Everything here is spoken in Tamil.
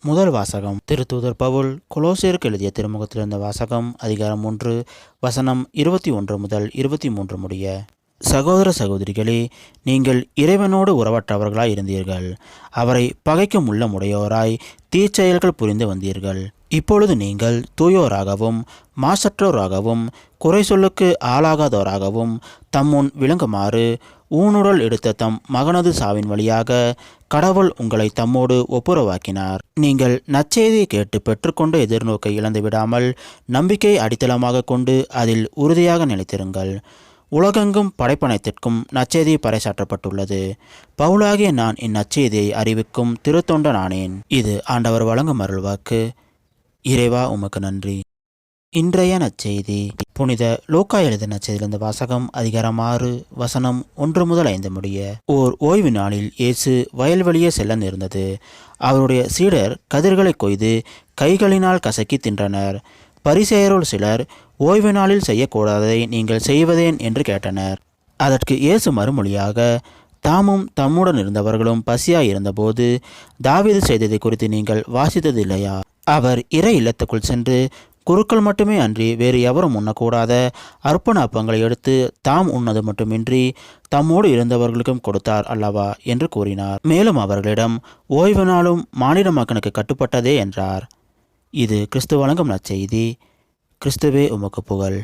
முதல் வாசகம். திருத்தூதர் பவுல் கொலோசியருக்கு எழுதிய திருமுகத்திலிருந்த வாசகம். அதிகாரம் 1 வசனம் 21 முதல் 23 முடிய. சகோதர சகோதரிகளே, நீங்கள் இறைவனோடு உறவற்றவர்களாய் இருந்தீர்கள். அவரை பகைக்கும் உள்ளமுடையோராய் தீச்செயல்கள் புரிந்து வந்தீர்கள். இப்பொழுது நீங்கள் தூயோராகவும் மாசற்றோராகவும் குறை சொல்லுக்கு ஆளாகாதோராகவும் தம்முன் விளங்குமாறு ஊனுடல் எடுத்த தம் மகனது சாவின் வழியாக கடவுள் உங்களை தம்மோடு ஒப்புரவாக்கினார். நீங்கள் நற்செய்தியை கேட்டு பெற்றுக்கொண்ட எதிர்நோக்கை இழந்து விடாமல் நம்பிக்கை அடித்தளமாக கொண்டு அதில் உறுதியாக நிலைத்திருங்கள். உலகெங்கும் படைப்பனைத்திற்கும் நற்செய்தி பறைசாற்றப்பட்டுள்ளது. பவுலாகிய நான் இந்நற்செய்தியை அறிவிக்கும் திருத்தொண்டனானேன். இது ஆண்டவர் வழங்கும் அருள்வாக்கு. இறைவா, உமக்கு நன்றி. இன்றைய நற்செய்தி. புனித லூக்கா எழுதிய நற்செய்தியிலிருந்து வாசகம். அதிகாரம் 6 வசனம் 1 முதல் 5 முடிய. ஓர் ஓய்வு நாளில் இயேசு வயல்வெளியே செல்ல நேர்ந்தது. அவருடைய சீடர் கதிர்களை கொய்து கைகளினால் கசக்கி தின்றனர். பரிசேயருள் சிலர், ஓய்வு நாளில் செய்யக்கூடாததை நீங்கள் செய்வதேன் என்று கேட்டனர். அதற்கு இயேசு மறுமொழியாக, தாமும் தம்முடன் இருந்தவர்களும் பசியாய் இருந்தபோது தாவீது செய்ததை குறித்து நீங்கள் வாசித்ததில்லையா? அவர் இறை இல்லத்துக்குள் சென்று குருக்கள் மட்டுமே அன்றி வேறு எவரும் உண்ணக்கூடாத அர்ப்பண அப்பங்களை எடுத்து தாம் உண்ணது மட்டுமின்றி தம்மோடு இருந்தவர்களுக்கும் கொடுத்தார் அல்லவா என்று கூறினார். மேலும் அவர்களிடம், ஓய்வு நாளும் மானிட மக்களுக்கு கட்டுப்பட்டதே என்றார். இது கிறிஸ்து வழங்கும் நற்செய்தி. கிறிஸ்துவே உமக்கு புகழ்.